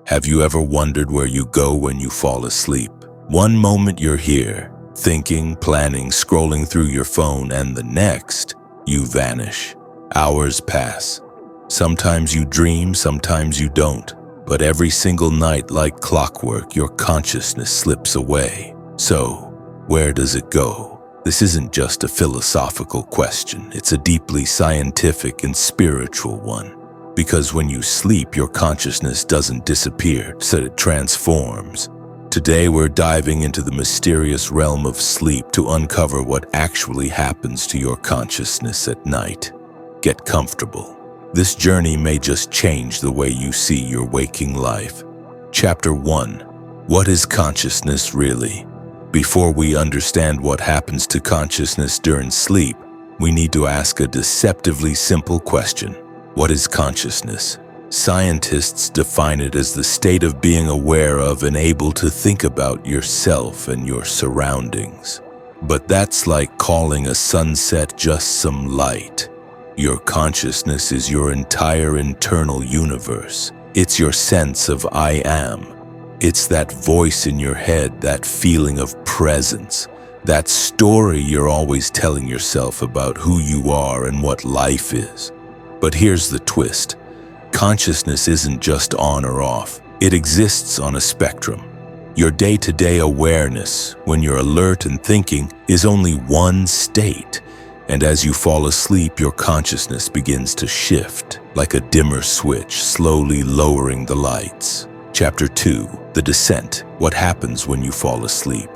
Have you ever wondered where you go when you fall asleep? One moment you're here, thinking, planning, scrolling through your phone, and the next, you vanish. Hours pass. Sometimes you dream, sometimes you don't. But every single night, like clockwork, your consciousness slips away. So, where does it go? This isn't just a philosophical question. It's a deeply scientific and spiritual one. Because when you sleep, your consciousness doesn't disappear, so it transforms. Today, we're diving into the mysterious realm of sleep to uncover what actually happens to your consciousness at night. Get comfortable. This journey may just change the way you see your waking life. Chapter 1. What is consciousness really? Before we understand what happens to consciousness during sleep, we need to ask a deceptively simple question. What is consciousness? Scientists define it as the state of being aware of and able to think about yourself and your surroundings. But that's like calling a sunset just some light. Your consciousness is your entire internal universe. It's your sense of I am. It's that voice in your head, that feeling of presence, that story you're always telling yourself about who you are and what life is. But here's the twist. Consciousness isn't just on or off. It exists on a spectrum. Your day-to-day awareness, when you're alert and thinking, is only one state. And as you fall asleep, your consciousness begins to shift, like a dimmer switch, slowly lowering the lights. Chapter 2. The Descent. What happens when you fall asleep?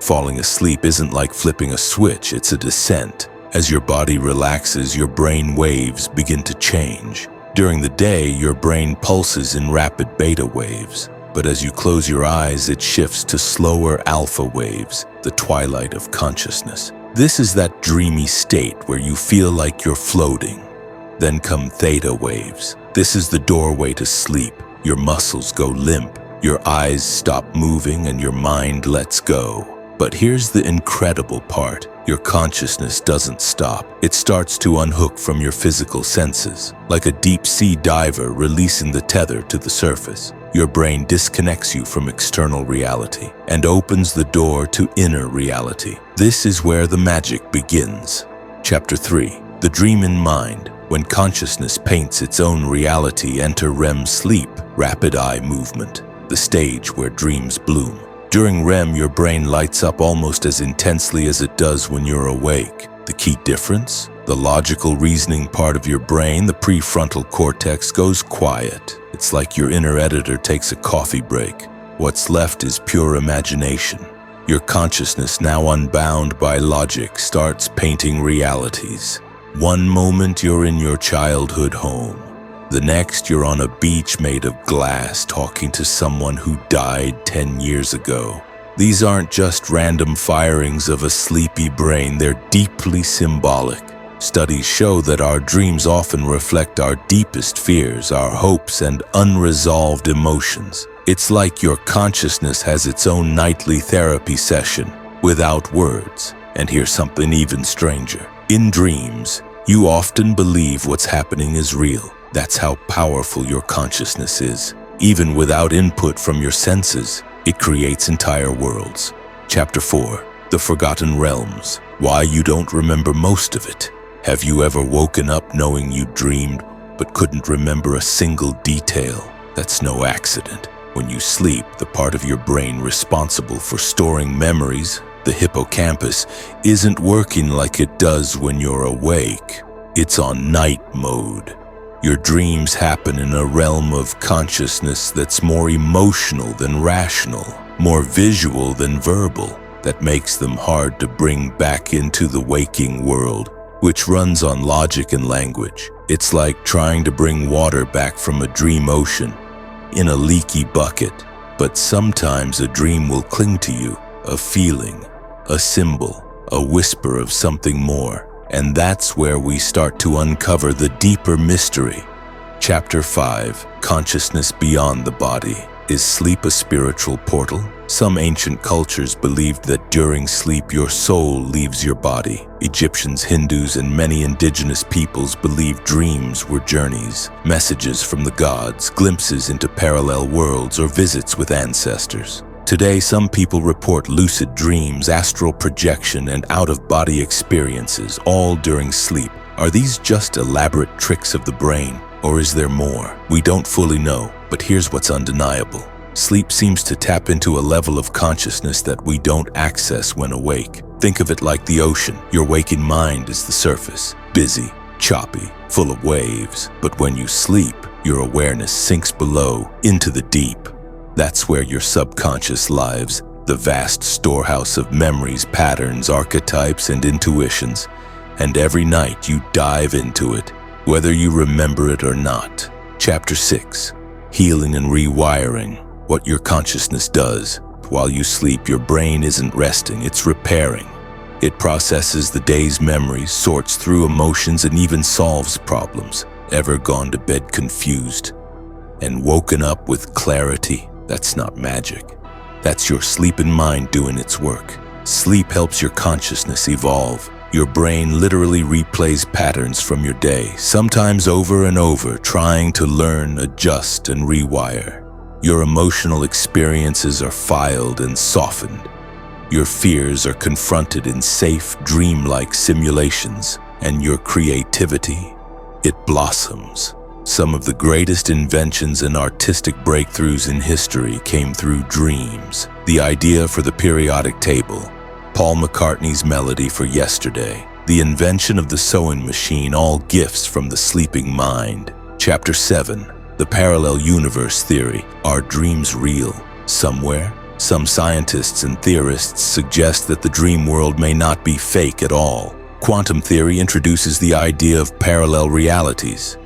Falling asleep isn't like flipping a switch, it's a descent. As your body relaxes, your brain waves begin to change. During the day, your brain pulses in rapid beta waves. But as you close your eyes, it shifts to slower alpha waves, the twilight of consciousness. This is that dreamy state where you feel like you're floating. Then come theta waves. This is the doorway to sleep. Your muscles go limp, your eyes stop moving, and your mind lets go. But here's the incredible part. Your consciousness doesn't stop. It starts to unhook from your physical senses, like a deep-sea diver releasing the tether to the surface. Your brain disconnects you from external reality and opens the door to inner reality. This is where the magic begins. Chapter 3. The Dream in Mind. When consciousness paints its own reality, enter REM sleep, rapid eye movement, the stage where dreams bloom. During REM, your brain lights up almost as intensely as it does when you're awake. The key difference? The logical reasoning part of your brain, the prefrontal cortex, goes quiet. It's like your inner editor takes a coffee break. What's left is pure imagination. Your consciousness, now unbound by logic, starts painting realities. One moment you're in your childhood home. The next, you're on a beach made of glass talking to someone who died 10 years ago. These aren't just random firings of a sleepy brain, they're deeply symbolic. Studies show that our dreams often reflect our deepest fears, our hopes, and unresolved emotions. It's like your consciousness has its own nightly therapy session, without words. And here's something even stranger. In dreams, you often believe what's happening is real. That's how powerful your consciousness is. Even without input from your senses, it creates entire worlds. Chapter 4. The Forgotten Realms. Why you don't remember most of it. Have you ever woken up knowing you dreamed but couldn't remember a single detail? That's no accident. When you sleep, the part of your brain responsible for storing memories, the hippocampus, isn't working like it does when you're awake. It's on night mode. Your dreams happen in a realm of consciousness that's more emotional than rational, more visual than verbal, that makes them hard to bring back into the waking world, which runs on logic and language. It's like trying to bring water back from a dream ocean in a leaky bucket. But sometimes a dream will cling to you, a feeling, a symbol, a whisper of something more. And that's where we start to uncover the deeper mystery. Chapter 5. Consciousness Beyond the Body. Is sleep a spiritual portal? Some ancient cultures believed that during sleep your soul leaves your body. Egyptians, Hindus, and many indigenous peoples believed dreams were journeys, messages from the gods, glimpses into parallel worlds, or visits with ancestors. Today, some people report lucid dreams, astral projection, and out-of-body experiences, all during sleep. Are these just elaborate tricks of the brain, or is there more? We don't fully know, but here's what's undeniable. Sleep seems to tap into a level of consciousness that we don't access when awake. Think of it like the ocean. Your waking mind is the surface, busy, choppy, full of waves. But when you sleep, your awareness sinks below, into the deep. That's where your subconscious lives, the vast storehouse of memories, patterns, archetypes, and intuitions. And every night you dive into it, whether you remember it or not. Chapter 6. Healing and Rewiring. What your consciousness does. While you sleep, your brain isn't resting, it's repairing. It processes the day's memories, sorts through emotions, and even solves problems. Ever gone to bed confused and woken up with clarity? That's not magic. That's your sleeping mind doing its work. Sleep helps your consciousness evolve. Your brain literally replays patterns from your day, sometimes over and over, trying to learn, adjust, and rewire. Your emotional experiences are filed and softened. Your fears are confronted in safe, dreamlike simulations, and your creativity, it blossoms. Some of the greatest inventions and artistic breakthroughs in history came through dreams. The idea for the periodic table, Paul McCartney's melody for Yesterday, the invention of the sewing machine, all gifts from the sleeping mind. Chapter 7. The parallel universe theory. Are dreams real? Somewhere? Some scientists and theorists suggest that the dream world may not be fake at all. Quantum theory introduces the idea of parallel realities,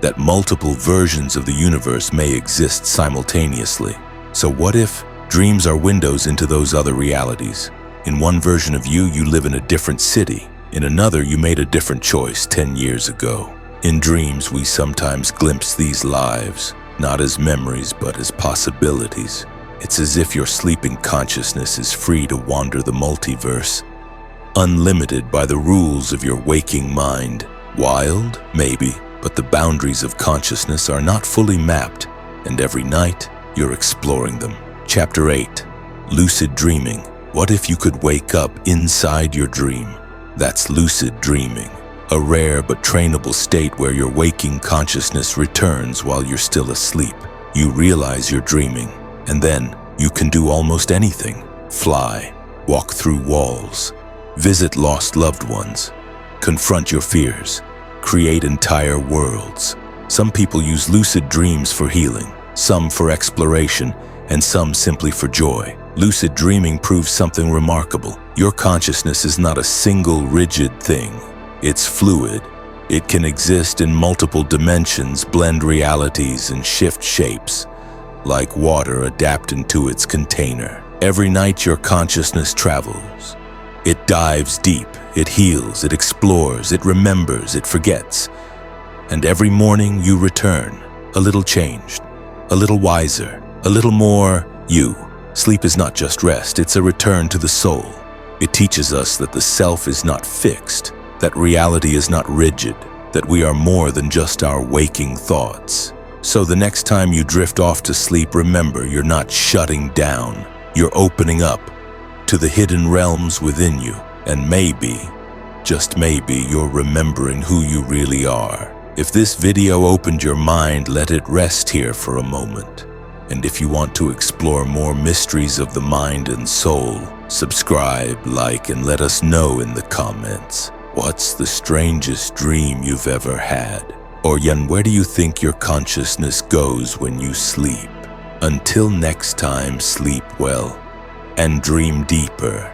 that multiple versions of the universe may exist simultaneously. So what if dreams are windows into those other realities? In one version of you, you live in a different city. In another, you made a different choice 10 years ago. In dreams, we sometimes glimpse these lives, not as memories, but as possibilities. It's as if your sleeping consciousness is free to wander the multiverse, unlimited by the rules of your waking mind. Wild? Maybe, but the boundaries of consciousness are not fully mapped, and every night, you're exploring them. Chapter 8. Lucid Dreaming. What if you could wake up inside your dream? That's lucid dreaming. A rare but trainable state where your waking consciousness returns while you're still asleep. You realize you're dreaming, and then you can do almost anything. Fly, walk through walls, visit lost loved ones, confront your fears, create entire worlds. Some people use lucid dreams for healing, some for exploration, and some simply for joy. Lucid dreaming proves something remarkable. Your consciousness is not a single rigid thing. It's fluid. It can exist in multiple dimensions, blend realities, and shift shapes, like water adapting to its container. Every night your consciousness travels. It dives deep, it heals, it explores, it remembers, it forgets. And every morning you return, a little changed, a little wiser, a little more you. Sleep is not just rest, it's a return to the soul. It teaches us that the self is not fixed, that reality is not rigid, that we are more than just our waking thoughts. So the next time you drift off to sleep, remember you're not shutting down. You're opening up to the hidden realms within you. And maybe, just maybe, you're remembering who you really are. If this video opened your mind, let it rest here for a moment. And if you want to explore more mysteries of the mind and soul, subscribe, like, and let us know in the comments. What's the strangest dream you've ever had? Or where do you think your consciousness goes when you sleep? Until next time, sleep well and dream deeper.